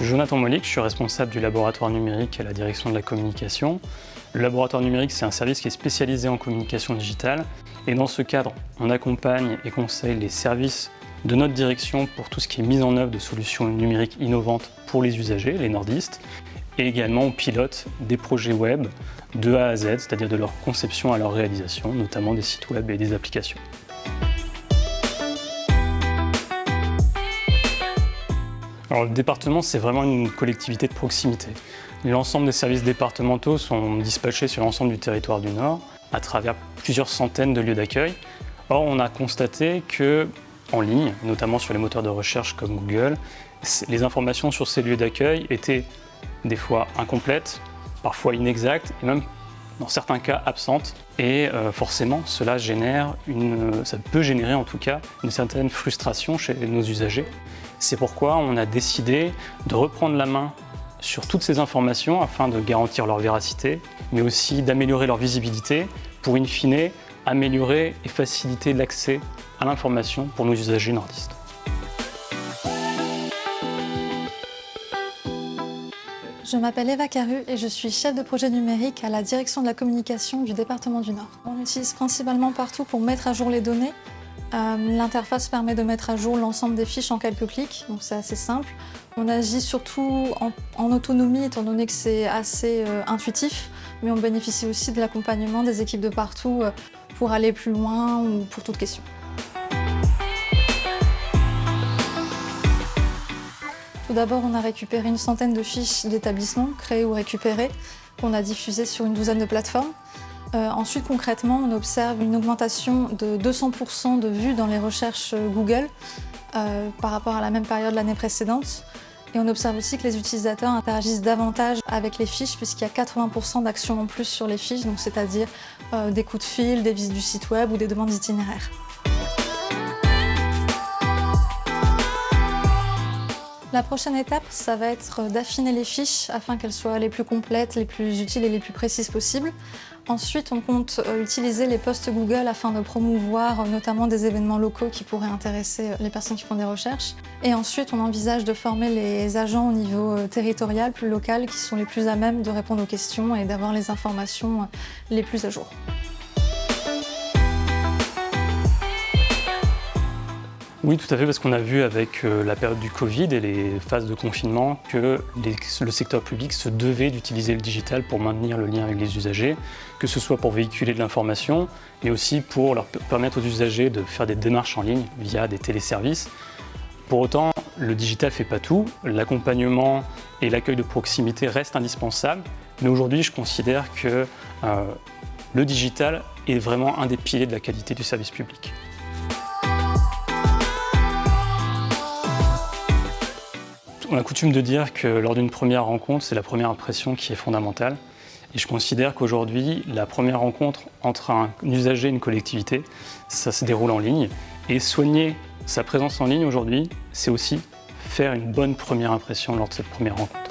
suis Jonathan Molic, je suis responsable du laboratoire numérique à la direction de la communication. Le laboratoire numérique, c'est un service qui est spécialisé en communication digitale. Et dans ce cadre, on accompagne et conseille les services de notre direction pour tout ce qui est mise en œuvre de solutions numériques innovantes pour les usagers, les nordistes. Et également, on pilote des projets web de A à Z, c'est-à-dire de leur conception à leur réalisation, notamment des sites web et des applications. Alors, le département, c'est vraiment une collectivité de proximité. L'ensemble des services départementaux sont dispatchés sur l'ensemble du territoire du Nord, à travers plusieurs centaines de lieux d'accueil. Or, on a constaté que, en ligne, notamment sur les moteurs de recherche comme Google, les informations sur ces lieux d'accueil étaient des fois incomplètes, parfois inexactes, et même dans certains cas absentes. Et forcément, ça peut générer en tout cas une certaine frustration chez nos usagers. C'est pourquoi on a décidé de reprendre la main sur toutes ces informations afin de garantir leur véracité, mais aussi d'améliorer leur visibilité pour, in fine, améliorer et faciliter l'accès à l'information pour nos usagers nordistes. Je m'appelle Eva Caru et je suis chef de projet numérique à la direction de la communication du département du Nord. On utilise principalement partout pour mettre à jour les données. L'interface permet de mettre à jour l'ensemble des fiches en quelques clics, donc c'est assez simple. On agit surtout en autonomie étant donné que c'est assez intuitif, mais on bénéficie aussi de l'accompagnement des équipes de partout pour aller plus loin ou pour toute question. Tout d'abord, on a récupéré une centaine de fiches d'établissements créées ou récupérées qu'on a diffusées sur une douzaine de plateformes. Ensuite, concrètement, on observe une augmentation de 200% de vues dans les recherches Google par rapport à la même période l'année précédente. Et on observe aussi que les utilisateurs interagissent davantage avec les fiches puisqu'il y a 80% d'actions en plus sur les fiches, donc c'est-à-dire des coups de fil, des visites du site web ou des demandes d'itinéraires. La prochaine étape, ça va être d'affiner les fiches afin qu'elles soient les plus complètes, les plus utiles et les plus précises possibles. Ensuite, on compte utiliser les posts Google afin de promouvoir notamment des événements locaux qui pourraient intéresser les personnes qui font des recherches. Et ensuite, on envisage de former les agents au niveau territorial, plus local, qui sont les plus à même de répondre aux questions et d'avoir les informations les plus à jour. Oui, tout à fait, parce qu'on a vu avec la période du Covid et les phases de confinement que le secteur public se devait d'utiliser le digital pour maintenir le lien avec les usagers, que ce soit pour véhiculer de l'information, mais aussi pour leur permettre aux usagers de faire des démarches en ligne via des téléservices. Pour autant, le digital ne fait pas tout. L'accompagnement et l'accueil de proximité restent indispensables, mais aujourd'hui, je considère que le digital est vraiment un des piliers de la qualité du service public. On a coutume de dire que lors d'une première rencontre, c'est la première impression qui est fondamentale. Et je considère qu'aujourd'hui, la première rencontre entre un usager et une collectivité, ça se déroule en ligne. Et soigner sa présence en ligne aujourd'hui, c'est aussi faire une bonne première impression lors de cette première rencontre.